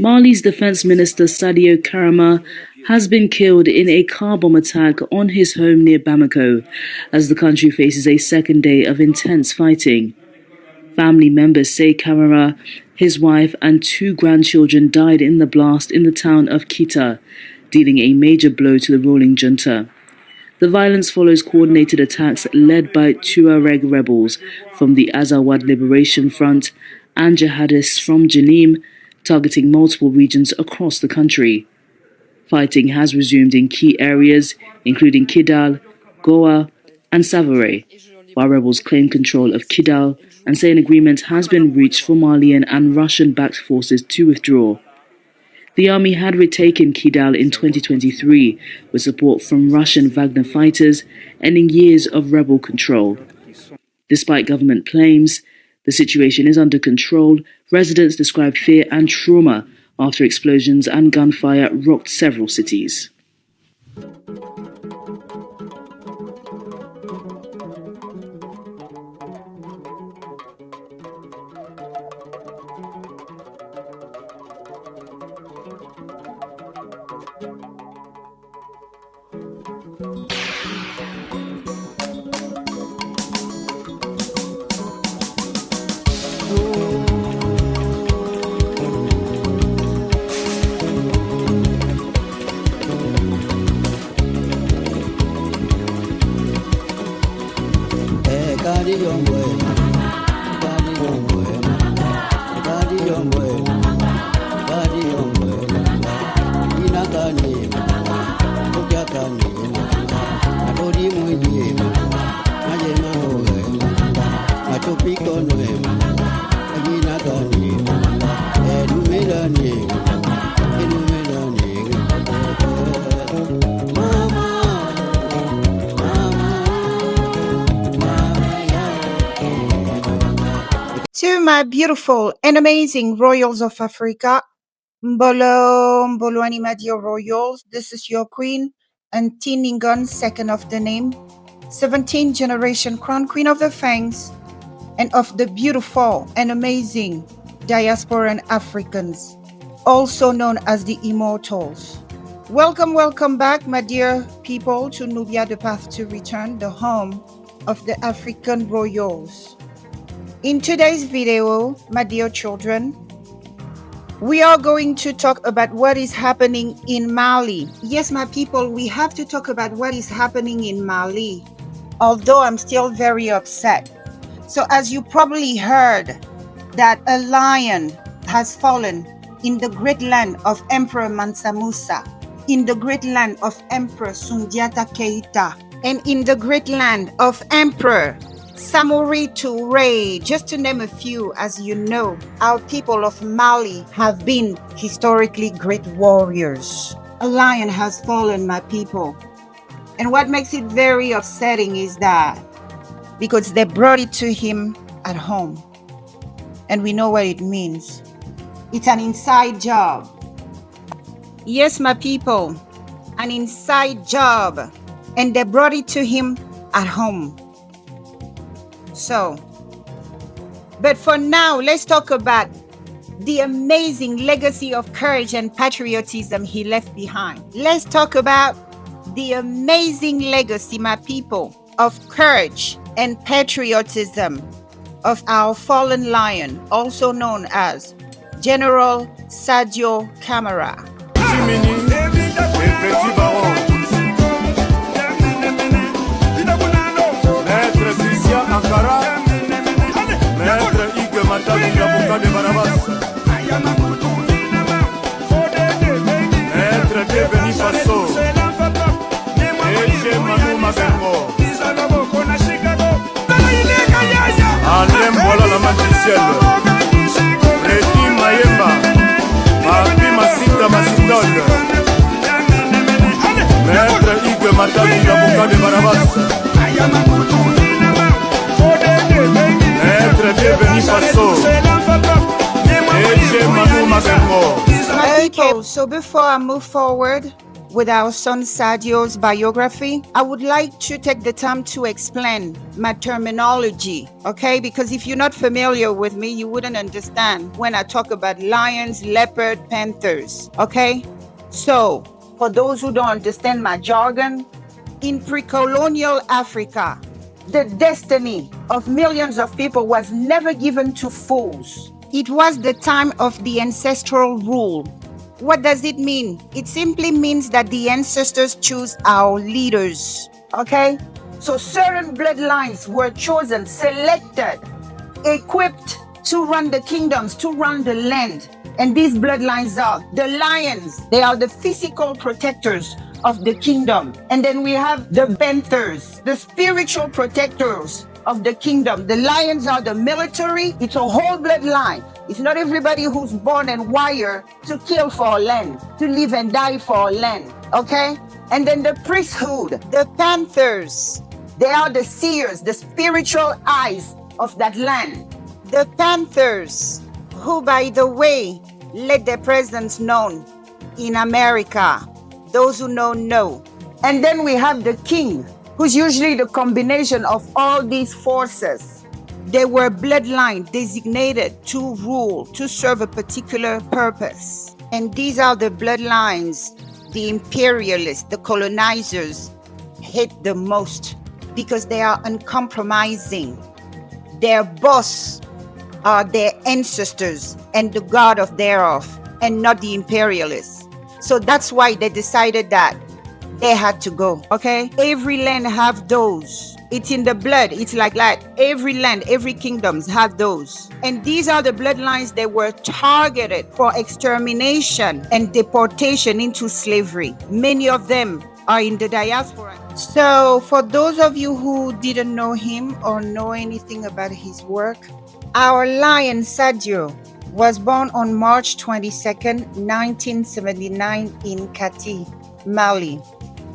Mali's Defense Minister Sadio Karama has been killed in a car bomb attack on his home near Bamako, as the country faces a second day of intense fighting. Family members say Karama, his wife and 2 grandchildren died in the blast in the town of Kita, dealing a major blow to the ruling junta. The violence follows coordinated attacks led by Tuareg rebels from the Azawad Liberation Front and jihadists from Jenim, targeting multiple regions across the country. Fighting has resumed in key areas, including Kidal, Goa, and Savare, while rebels claim control of Kidal and say an agreement has been reached for Malian and Russian-backed forces to withdraw. The army had retaken Kidal in 2023 with support from Russian Wagner fighters, ending years of rebel control. Despite government claims, the situation is under control. Residents describe fear and trauma after explosions and gunfire rocked several cities. To my beautiful and amazing royals of Africa, Mbolo Animadio royals, this is your queen, Ngningone II of the name, 17th generation crown queen of the Fangs, and of the beautiful and amazing diasporan Africans, also known as the Immortals. Welcome back, my dear people, to Nubia the Path to Return, the home of the African royals. In today's video, my dear children, we are going to talk about what is happening in Mali. Yes, my people, we have to talk about what is happening in Mali, although I'm still very upset. So as you probably heard, that a lion has fallen in the great land of Emperor Mansa Musa, in the great land of Emperor Sundiata Keita, and in the great land of Emperor Samori Touré, just to name a few. As you know, our people of Mali have been historically great warriors. A lion has fallen, my people. And what makes it very upsetting is that because they brought it to him at home. And we know what it means. It's an inside job. Yes, my people, an inside job. And they brought it to him at home. So, but for now, let's talk about the amazing legacy of courage and patriotism he left behind. Let's talk about the amazing legacy, my people, of courage and patriotism of our fallen lion, also known as General Sadio Camara. So before I move forward, with our son Sadio's biography, I would like to take the time to explain my terminology, okay? Because if you're not familiar with me, you wouldn't understand when I talk about lions, leopard, panthers, okay? So, for those who don't understand my jargon, in pre-colonial Africa, the destiny of millions of people was never given to fools. It was the time of the ancestral rule. What does it mean? It simply means that the ancestors choose our leaders, okay? So certain bloodlines were chosen, selected, equipped to run the kingdoms, to run the land. And these bloodlines are the lions. They are the physical protectors of the kingdom. And then we have the panthers, the spiritual protectors of the kingdom. The lions are the military. It's a whole bloodline. It's not everybody who's born and wired to kill for a land, to live and die for a land, okay? And then the priesthood, the panthers, they are the seers, the spiritual eyes of that land. The panthers, who, by the way, let their presence known in America. Those who know. And then we have the king, who's usually the combination of all these forces. They were bloodline designated to rule, to serve a particular purpose. And these are the bloodlines the imperialists, the colonizers hate the most because they are uncompromising. Their boss are their ancestors and the god of thereof, and not the imperialists. So that's why they decided that they had to go, okay? Every land have those. It's in the blood. It's like that. Every land, every kingdoms have those. And these are the bloodlines that were targeted for extermination and deportation into slavery. Many of them are in the diaspora. So for those of you who didn't know him or know anything about his work, our lion Sadio was born on March 22nd, 1979 in Kati, Mali.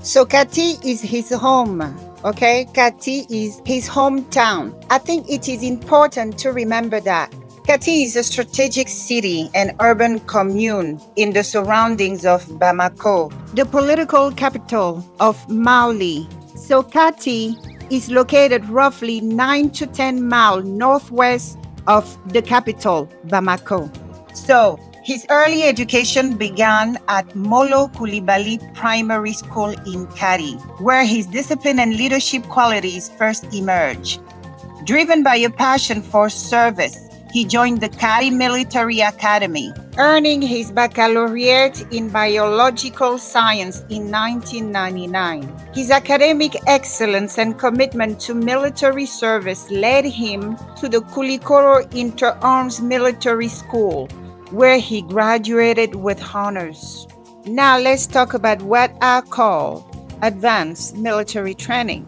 So Kati is his home, okay? Kati is his hometown. I think it is important to remember that. Kati is a strategic city and urban commune in the surroundings of Bamako, the political capital of Mali. So Kati is located roughly 9 to 10 miles northwest of the capital, Bamako. So his early education began at Molo Koulibaly Primary School in Kati, where his discipline and leadership qualities first emerged. Driven by a passion for service, he joined the Kati Military Academy, earning his baccalaureate in biological science in 1999. His academic excellence and commitment to military service led him to the Koulikoro Inter-Arms Military School, where he graduated with honors. Now let's talk about what I call advanced military training.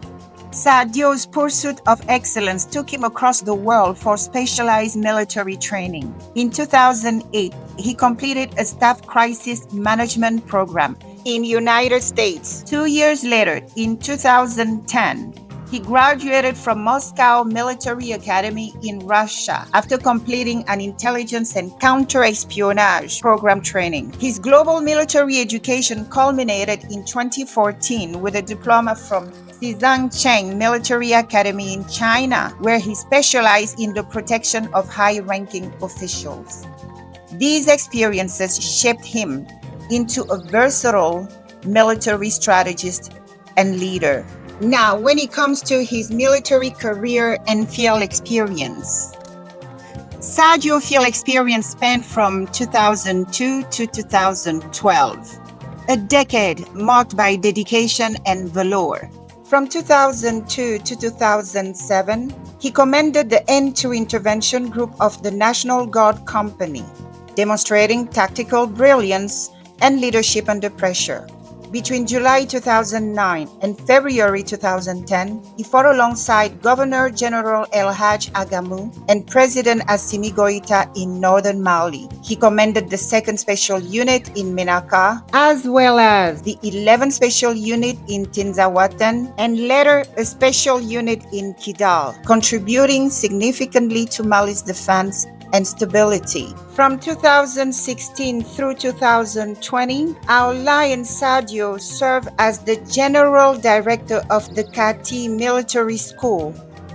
Sadio's pursuit of excellence took him across the world for specialized military training. In 2008, he completed a staff crisis management program in the United States. 2 years later, in 2010, he graduated from Moscow Military Academy in Russia after completing an intelligence and counter-espionage program training. His global military education culminated in 2014 with a diploma from Zhangcheng Military Academy in China, where he specialized in the protection of high-ranking officials. These experiences shaped him into a versatile military strategist and leader. Now, when it comes to his military career and field experience, Sadio's field experience spanned from 2002 to 2012, a decade marked by dedication and valor. From 2002 to 2007, he commanded the N2 Intervention Group of the National Guard Company, demonstrating tactical brilliance and leadership under pressure. Between July 2009 and February 2010, he fought alongside Governor General El Hadj Agamu and President Assimi Goïta in northern Mali. He commanded the 2nd Special Unit in Menaka, as well as the 11th Special Unit in Tinzawatan, and later a Special Unit in Kidal, contributing significantly to Mali's defense and stability. From 2016 through 2020, our lion Sadio served as the General Director of the Kati Military School,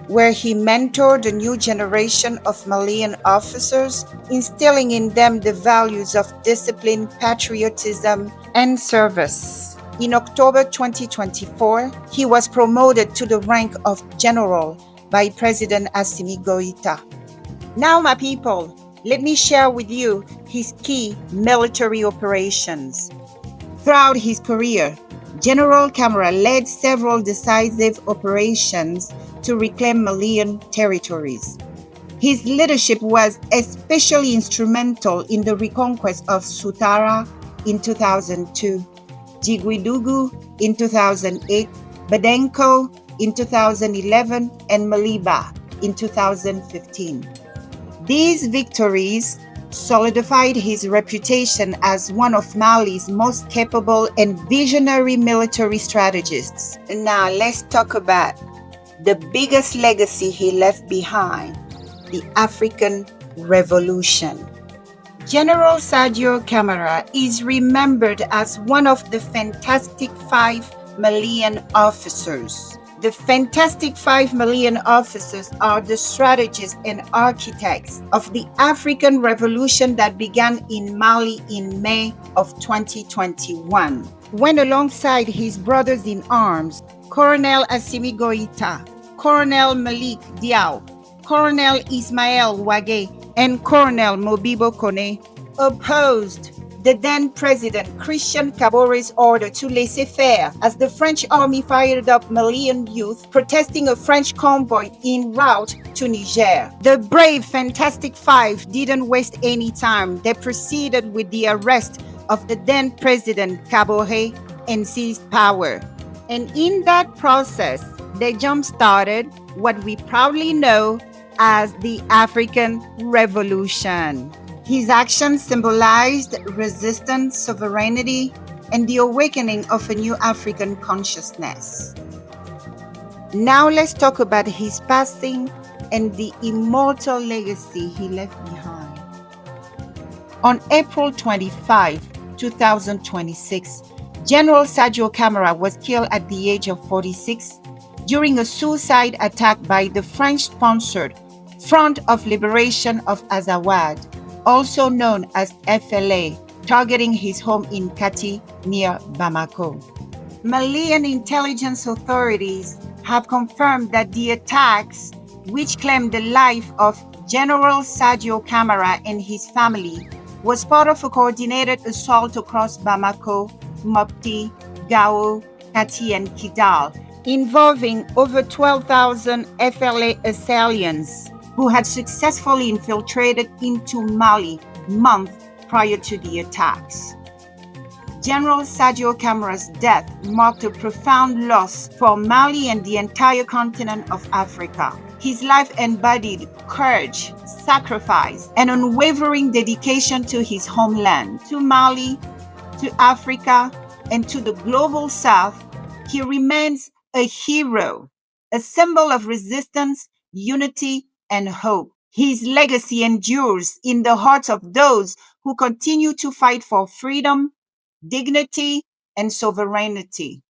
where he mentored a new generation of Malian officers, instilling in them the values of discipline, patriotism, and service. In October 2024, he was promoted to the rank of general by President Assimi Goïta. Now, my people, let me share with you his key military operations. Throughout his career, General Camara led several decisive operations to reclaim Malian territories. His leadership was especially instrumental in the reconquest of Sutara in 2002, Jiguidugu in 2008, Badenko in 2011, and Maliba in 2015. These victories solidified his reputation as one of Mali's most capable and visionary military strategists. Now let's talk about the biggest legacy he left behind, the African Revolution. General Sadio Camara is remembered as one of the Fantastic Five Malian officers. The Fantastic Five Malian officers are the strategists and architects of the African Revolution that began in Mali in May of 2021. When alongside his brothers in arms, Colonel Assimi Goïta, Colonel Malik Diaw, Colonel Ismaël Ouagé, and Colonel Modibo Kone, opposed the then President Christian Kabore's order to laissez faire as the French army fired up Malian youth protesting a French convoy en route to Niger. The brave Fantastic Five didn't waste any time. They proceeded with the arrest of the then President Kabore and seized power. And in that process, they jump-started what we proudly know as the African Revolution. His actions symbolized resistance, sovereignty, and the awakening of a new African consciousness. Now let's talk about his passing and the immortal legacy he left behind. On April 25, 2026, General Sadio Camara was killed at the age of 46 during a suicide attack by the French-sponsored Front of Liberation of Azawad, also known as FLA, targeting his home in Kati near Bamako. Malian intelligence authorities have confirmed that the attacks, which claimed the life of General Sadio Camara and his family, was part of a coordinated assault across Bamako, Mopti, Gao, Kati, and Kidal, involving over 12,000 FLA assailants who had successfully infiltrated into Mali months prior to the attacks. General Sadio Camara's death marked a profound loss for Mali and the entire continent of Africa. His life embodied courage, sacrifice, and unwavering dedication to his homeland, to Mali, to Africa, and to the global South. He remains a hero, a symbol of resistance, unity, and hope. His legacy endures in the hearts of those who continue to fight for freedom, dignity, and sovereignty.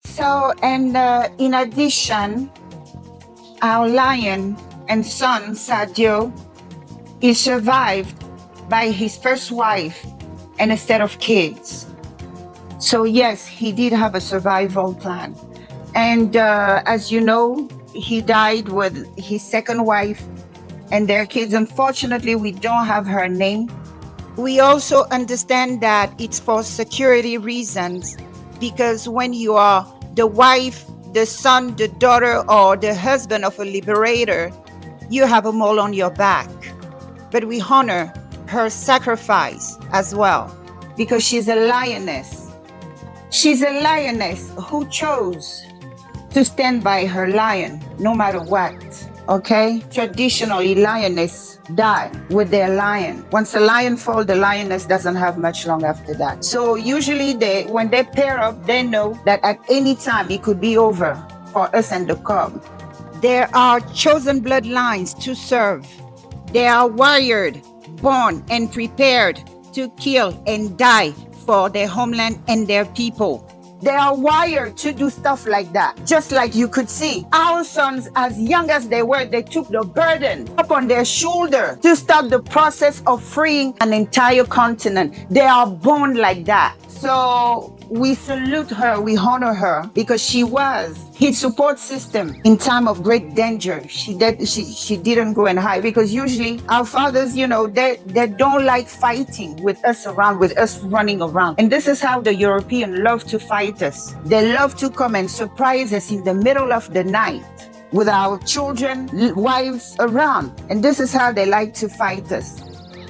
So, and in addition, our lion and son, Sadio, is survived by his first wife and a set of kids. So yes, he did have a survival plan. And as you know, he died with his second wife and their kids. Unfortunately, we don't have her name. We also understand that it's for security reasons, because when you are the wife, the son, the daughter, or the husband of a liberator, you have a mole on your back. But we honor her sacrifice as well, because she's a lioness. She's a lioness who chose to stand by her lion no matter what. Okay? Traditionally, lioness die with their lion. Once a lion falls, the lioness doesn't have much long after that. So usually when they pair up, they know that at any time it could be over for us and the cub. There are chosen bloodlines to serve. They are wired, born, and prepared to kill and die for their homeland and their people. They are wired to do stuff like that. Just like you could see, our sons, as young as they were, they took the burden upon their shoulder to start the process of freeing an entire continent. They are born like that. So we salute her, we honor her, because she was his support system in time of great danger. She didn't go and hide, because usually our fathers, they don't like fighting with us around, with us running around. And this is how the European love to fight us. They love to come and surprise us in the middle of the night with our children, wives around. And this is how they like to fight us.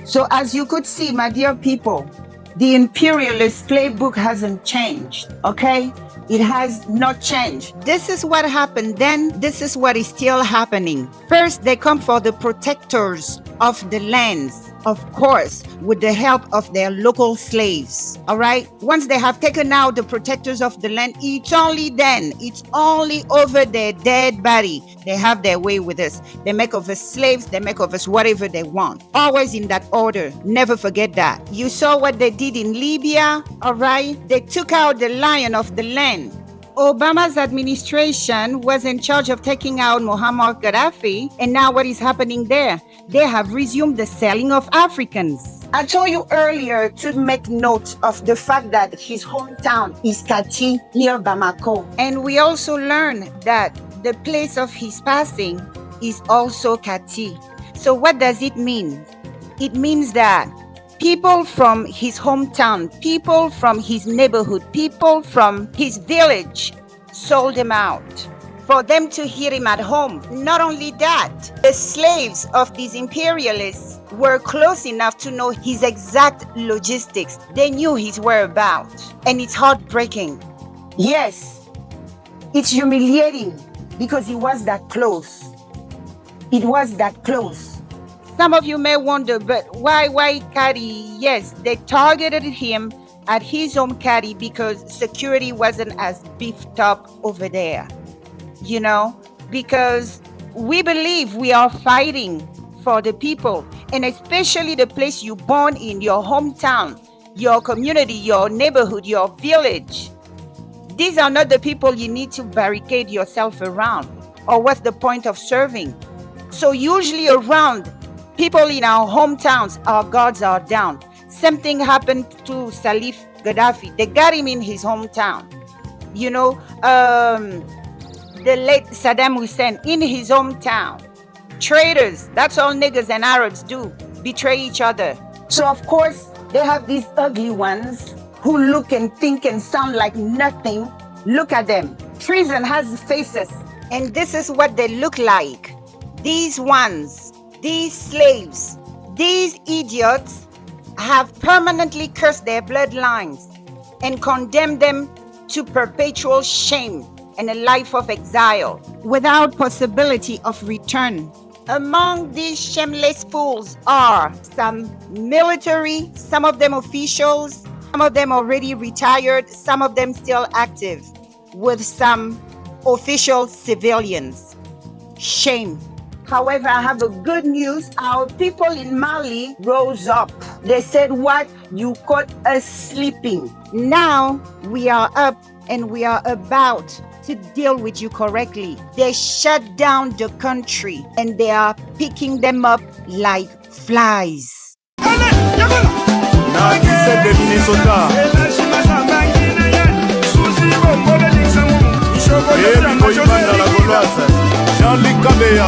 So as you could see, my dear people, the imperialist playbook hasn't changed, okay? It has not changed. This is what happened then. This is what is still happening. First, they come for the protectors of the lands, of course, with the help of their local slaves, all right? Once they have taken out the protectors of the land, it's only then, it's only over their dead body. They have their way with us. They make of us slaves, they make of us whatever they want. Always in that order. Never forget that. You saw what they did in Libya, all right? They took out the lion of the land. Obama's administration was in charge of taking out Muammar Gaddafi, and now what is happening there? They have resumed the selling of Africans. I told you earlier to make note of the fact that his hometown is Kati, near Bamako. And we also learned that the place of his passing is also Kati. So what does it mean? It means that people from his hometown, people from his neighborhood, people from his village sold him out for them to hear him at home. Not only that, the slaves of these imperialists were close enough to know his exact logistics. They knew his whereabouts, and it's heartbreaking. Yes, it's humiliating because he was that close. It was that close. Some of you may wonder, but why Kari? Yes, they targeted him at his home Kari because security wasn't as beefed up over there. Because we believe we are fighting for the people, and especially the place you born in, your hometown, your community, your neighborhood, your village. These are not the people you need to barricade yourself around, or what's the point of serving? So usually around people in our hometowns, our guards are down. Same thing happened to Salif Gaddafi. They got him in his hometown. The late Saddam Hussein in his hometown. Traitors, that's all niggas and Arabs do, betray each other. So of course, they have these ugly ones who look and think and sound like nothing. Look at them. Treason has faces. And this is what they look like. These ones, these slaves, these idiots have permanently cursed their bloodlines and condemned them to perpetual shame and a life of exile without possibility of return. Among these shameless fools are some military, some of them officials, some of them already retired, some of them still active, with some official civilians. Shame. However, I have a good news. Our people in Mali rose up. They said, what? You caught us sleeping. Now we are up and we are about to deal with you correctly. They shut down the country and they are picking them up like flies. Jean-Luc Kabea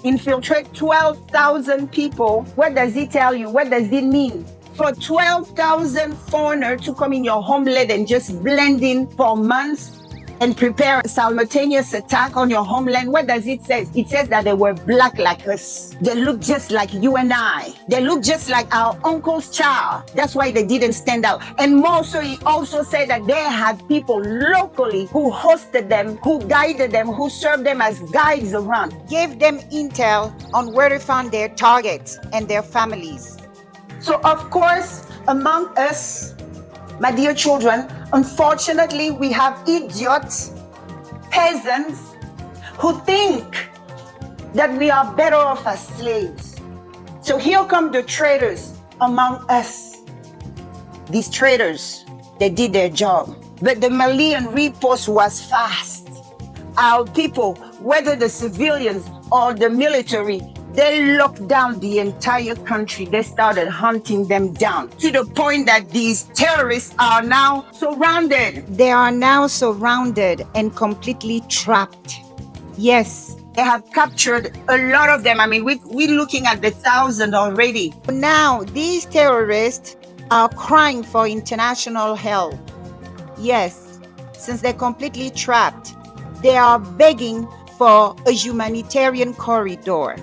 Infiltrate 12,000 people. What does it tell you? What does it mean? For 12,000 foreigners to come in your homeland and just blend in for months and prepare a simultaneous attack on your homeland, what does it say? It says that they were black like us. They look just like you and I. They look just like our uncle's child. That's why they didn't stand out. And more so, he also said that they had people locally who hosted them, who guided them, who served them as guides around. Gave them intel on where to find their targets and their families. So of course, among us, my dear children, unfortunately, we have idiots, peasants, who think that we are better off as slaves. So here come the traitors among us. These traitors, they did their job. But the Malian riposte was fast. Our people, whether the civilians or the military, they locked down the entire country. They started hunting them down to the point that these terrorists are now surrounded. They are now surrounded and completely trapped. Yes, they have captured a lot of them. I mean, we're looking at the 1,000 already. Now, these terrorists are crying for international help. Yes, since they're completely trapped, they are begging for a humanitarian corridor,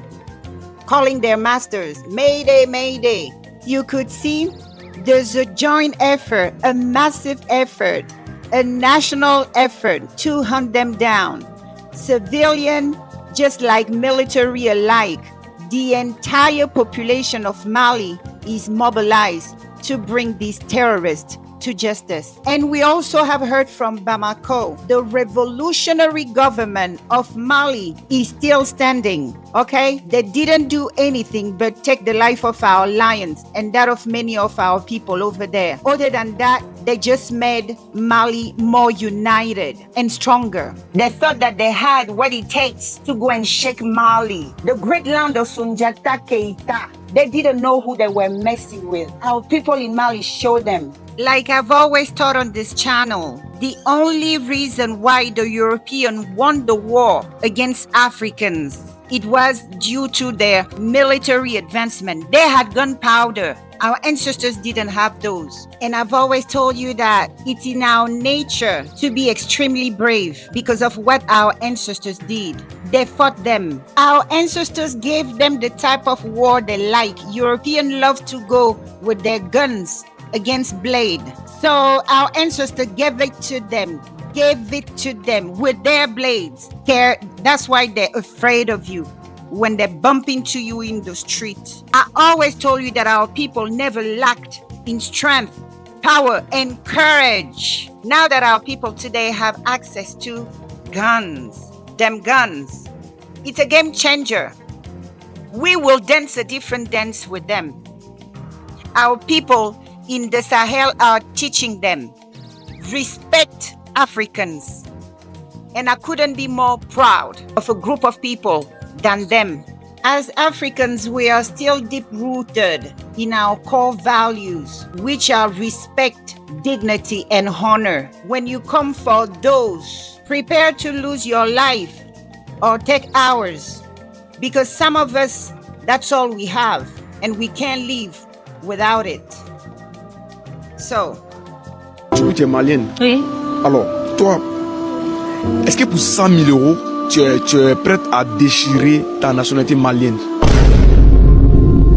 calling their masters, Mayday, Mayday. You could see there's a joint effort, a massive effort, a national effort to hunt them down. Civilian, just like military alike, the entire population of Mali is mobilized to bring these terrorists to justice. And we also have heard from Bamako, the revolutionary government of Mali is still standing, okay? They didn't do anything but take the life of our lions and that of many of our people over there. Other than that, they just made Mali more united and stronger. They thought that they had what it takes to go and shake Mali. The great land of Sunjata Keita, they didn't know who they were messing with. Our people in Mali showed them. Like I've always taught on this channel, the only reason why the Europeans won the war against Africans, it was due to their military advancement. They had gunpowder. Our ancestors didn't have those. And I've always told you that it's in our nature to be extremely brave because of what our ancestors did. They fought them. Our ancestors gave them the type of war they like. Europeans love to go with their guns against blade. So our ancestors gave it to them with their blades. That's why they're afraid of you when they bump into you in the street. I always told you that our people never lacked in strength, power, and courage. Now that our people today have access to guns, it's a game changer. We will dance a different dance with them. Our people in the Sahel are teaching them respect Africans. And I couldn't be more proud of a group of people than them. As Africans, we are still deep-rooted in our core values, which are respect, dignity, and honor. When you come for those, prepare to lose your life or take ours, because some of us, that's all we have, and we can't live without it. So. Tu es malienne. Oui. Alors, toi, est-ce que pour 100 000 euros, tu es prête à déchirer ta nationalité malienne?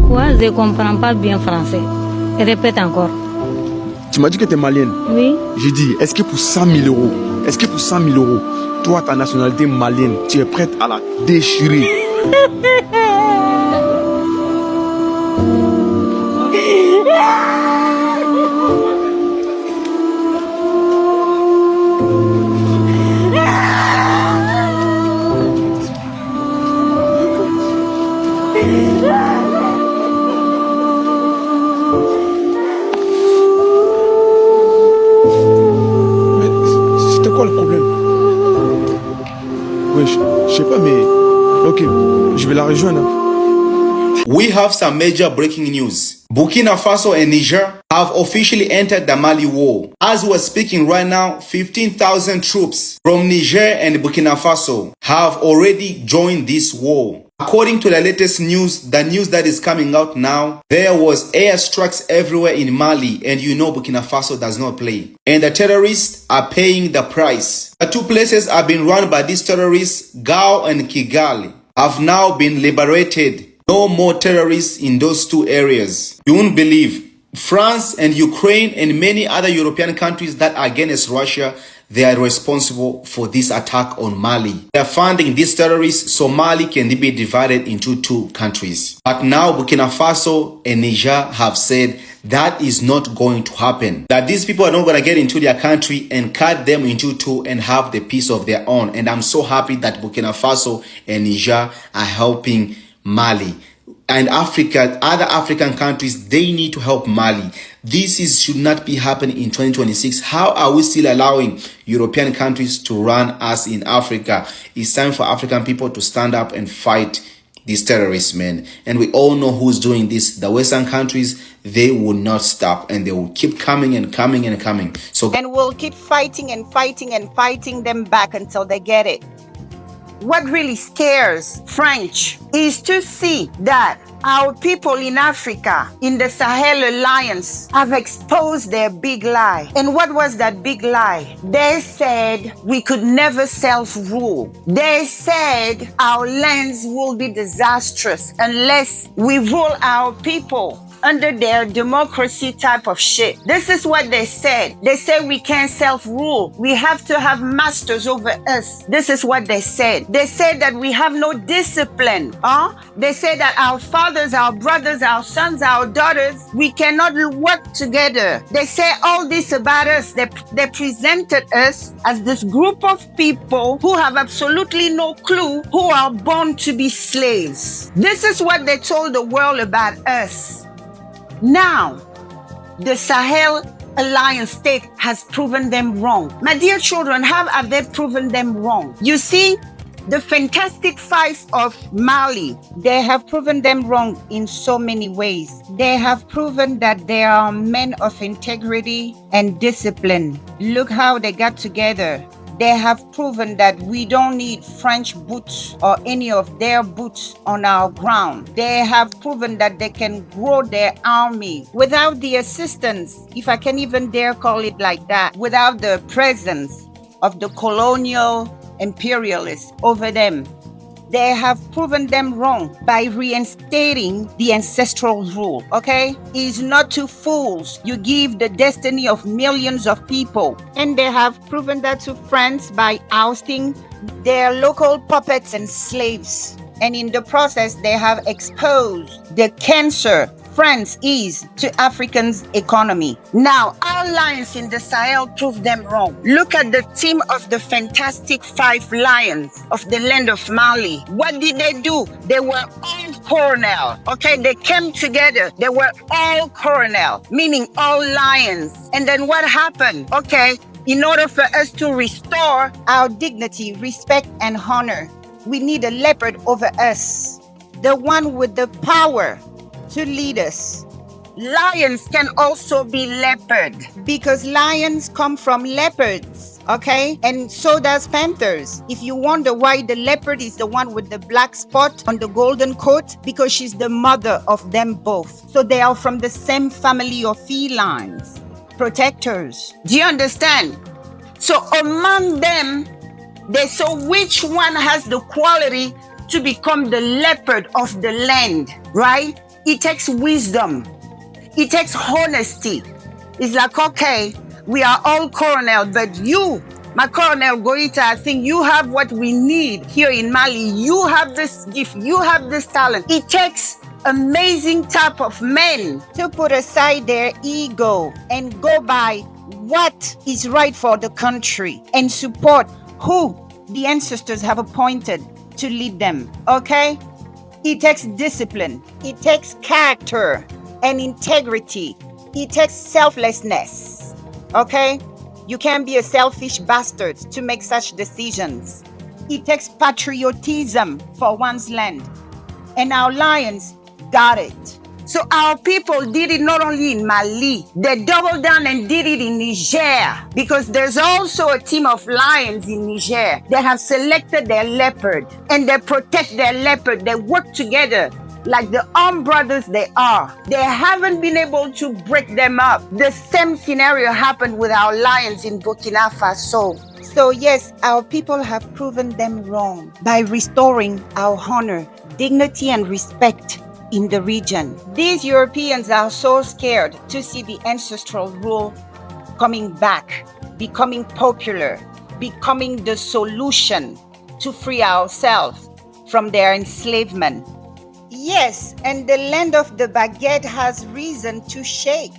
Quoi? Je ne comprends pas bien français. Répète encore. Tu m'as dit que tu es malienne. Oui. J'ai dit, est-ce que pour 100 000 euros, toi, ta nationalité malienne, tu es prête à la déchirer? Ok, je vais la rejoindre. We have some major breaking news. Burkina Faso and Niger have officially entered the Mali war. As we're speaking right now, 15,000 troops from Niger and Burkina Faso have already joined this war. According to the latest news, the news that is coming out now, there was airstrikes everywhere in Mali, and you know Burkina Faso does not play. And the terrorists are paying the price. The two places have been run by these terrorists, Gao and Kigali, have now been liberated. No more terrorists in those two areas. You won't believe. France and Ukraine and many other European countries that are against Russia, they are responsible for this attack on Mali. They are funding these terrorists so Mali can be divided into two countries. But now Burkina Faso and Niger have said that is not going to happen. That these people are not going to get into their country and cut them into two and have the peace of their own. And I'm so happy that Burkina Faso and Niger are helping Mali. And Africa, other African countries, they need to help Mali. Should not be happening in 2026. How are we still allowing European countries to run us in Africa? It's time for African people to stand up and fight these terrorists, man. And we all know who's doing this. The Western countries, they will not stop, and they will keep coming and coming and coming. And we'll keep fighting and fighting and fighting them back until they get it. What really scares French is to see that our people in Africa, in the Sahel Alliance, have exposed their big lie. And what was that big lie? They said we could never self-rule. They said our lands will be disastrous unless we rule our people under their democracy type of shit. This is what they said. They said we can't self-rule. We have to have masters over us. This is what they said. They said that we have no discipline. They said that our fathers, our brothers, our sons, our daughters, we cannot work together. They say all this about us. They presented us as this group of people who have absolutely no clue, who are born to be slaves. This is what they told the world about us. Now, the Sahel Alliance state has proven them wrong. My dear children, how have they proven them wrong? You see, the Fantastic Five of Mali, they have proven them wrong in so many ways. They have proven that they are men of integrity and discipline. Look how they got together. They have proven that we don't need French boots or any of their boots on our ground. They have proven that they can grow their army without the assistance, if I can even dare call it like that, without the presence of the colonial imperialists over them. They have proven them wrong by reinstating the ancestral rule, okay? It's not to fools you give the destiny of millions of people. And they have proven that to France by ousting their local puppets and slaves. And in the process, they have exposed the cancer France is to Africans' economy. Now, our lions in the Sahel proved them wrong. Look at the team of the Fantastic Five Lions of the land of Mali. What did they do? They were all colonel. Okay, they came together. They were all colonel, meaning all lions. And then what happened? Okay, in order for us to restore our dignity, respect, and honor, we need a leopard over us, the one with the power to lead us. Lions can also be leopard because lions come from leopards, okay? And so does panthers. If you wonder why the leopard is the one with the black spot on the golden coat, because she's the mother of them both. So they are from the same family of felines, protectors. Do you understand? So among them, they saw which one has the quality to become the leopard of the land, right? It takes wisdom. It takes honesty. It's like, okay, we are all colonel, but you, my Colonel Goita, I think you have what we need here in Mali. You have this gift. You have this talent. It takes amazing type of men to put aside their ego and go by what is right for the country and support who the ancestors have appointed to lead them, okay? It takes discipline. It takes character and integrity. It takes selflessness, okay? You can't be a selfish bastard to make such decisions. It takes patriotism for one's land. And our lions got it. So our people did it not only in Mali, they doubled down and did it in Niger, because there's also a team of lions in Niger. They have selected their leopard and they protect their leopard. They work together like the armed brothers they are. They haven't been able to break them up. The same scenario happened with our lions in Burkina Faso. So yes, our people have proven them wrong by restoring our honor, dignity, and respect in the region. These Europeans are so scared to see the ancestral rule coming back, becoming popular, becoming the solution to free ourselves from their enslavement. Yes, and the land of the baguette has reason to shake,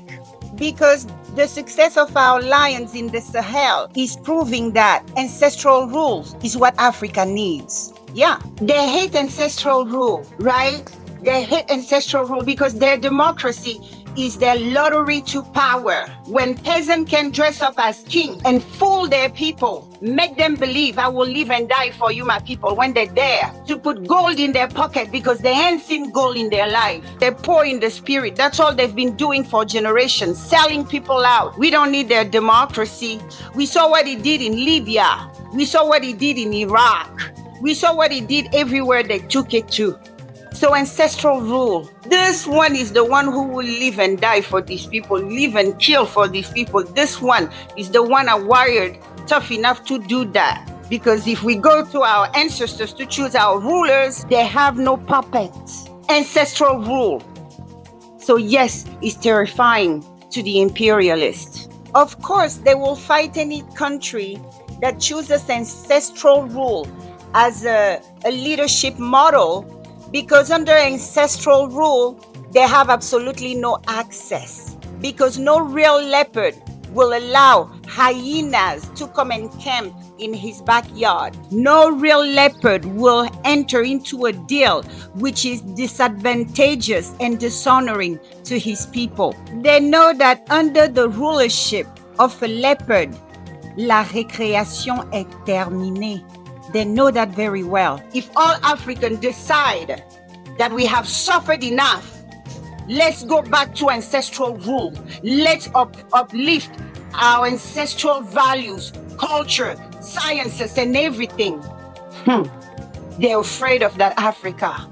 because the success of our lions in the Sahel is proving that ancestral rules is what Africa needs. Yeah, they hate ancestral rule, right? They hate ancestral rule because their democracy is their lottery to power. When peasants can dress up as king and fool their people, make them believe I will live and die for you, my people, when they're there, to put gold in their pocket because they ain't seen gold in their life. They're poor in the spirit. That's all they've been doing for generations, selling people out. We don't need their democracy. We saw what he did in Libya. We saw what he did in Iraq. We saw what he did everywhere they took it to. So ancestral rule, this one is the one who will live and die for these people, live and kill for these people. This one is the one wired tough enough to do that. Because if we go to our ancestors to choose our rulers, they have no puppets. Ancestral rule. So yes, it's terrifying to the imperialists. Of course, they will fight any country that chooses ancestral rule as a leadership model, because under ancestral rule, they have absolutely no access. Because no real leopard will allow hyenas to come and camp in his backyard. No real leopard will enter into a deal which is disadvantageous and dishonoring to his people. They know that under the rulership of a leopard, la récréation est terminée. They know that very well. If all Africans decide that we have suffered enough, let's go back to ancestral rule. Let's uplift our ancestral values, culture, sciences, and everything. They're afraid of that Africa.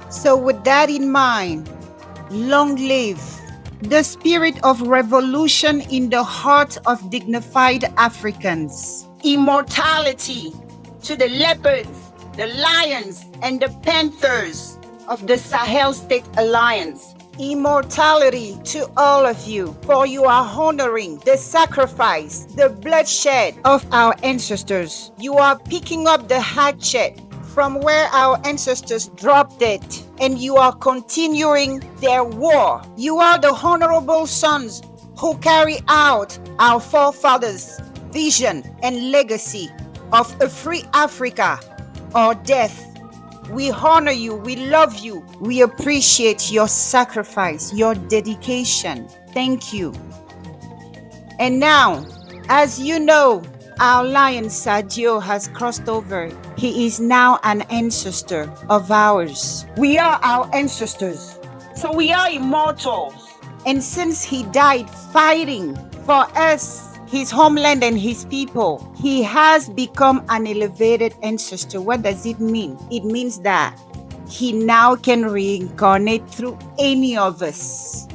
So with that in mind, long live the spirit of revolution in the heart of dignified Africans. Immortality to the leopards, the lions, and the panthers of the Sahel State Alliance. Immortality to all of you, for you are honoring the sacrifice, the bloodshed of our ancestors. You are picking up the hatchet from where our ancestors dropped it, and you are continuing their war. You are the honorable sons who carry out our forefathers' vision and legacy of a free Africa or death. We honor you, we love you, we appreciate your sacrifice, your dedication. Thank you. And now, as you know, our lion Sadio has crossed over. He is now an ancestor of ours. We are our ancestors, so we are immortals. And since he died fighting for us, his homeland and his people, he has become an elevated ancestor. What does it mean? It means that he now can reincarnate through any of us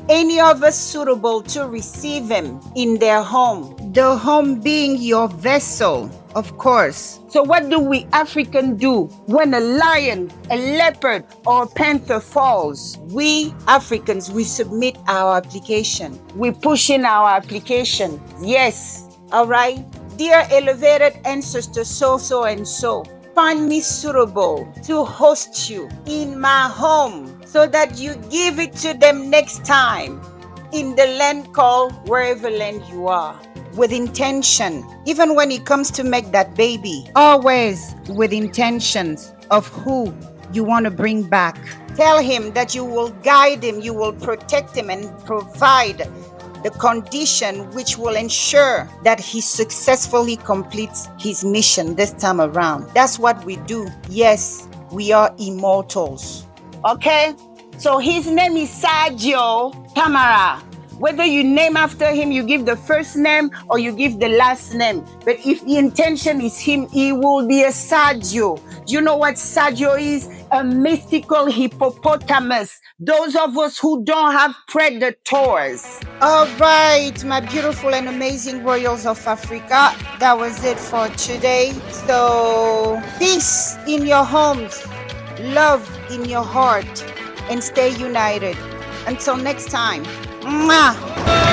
suitable to receive him in their home. The home being your vessel, of course. So what do we Africans do when a lion, a leopard, or a panther falls? We Africans, we submit our application. We push in our application. Yes. All right. Dear elevated ancestors, so and so, find me suitable to host you in my home so that you give it to them next time in the land called wherever land you are. With intention, even when it comes to make that baby, always with intentions of who you want to bring back. Tell him that you will guide him, you will protect him and provide the condition which will ensure that he successfully completes his mission this time around. That's what we do. Yes, we are immortals. Okay? So his name is Sergio Tamara. Whether you name after him, you give the first name or you give the last name. But if the intention is him, he will be a Sergio. Do you know what Sergio is? A mystical hippopotamus. Those of us who don't have predators. All right, my beautiful and amazing royals of Africa. That was it for today. So, peace in your homes, love in your heart, and stay united. Until next time. Mwah!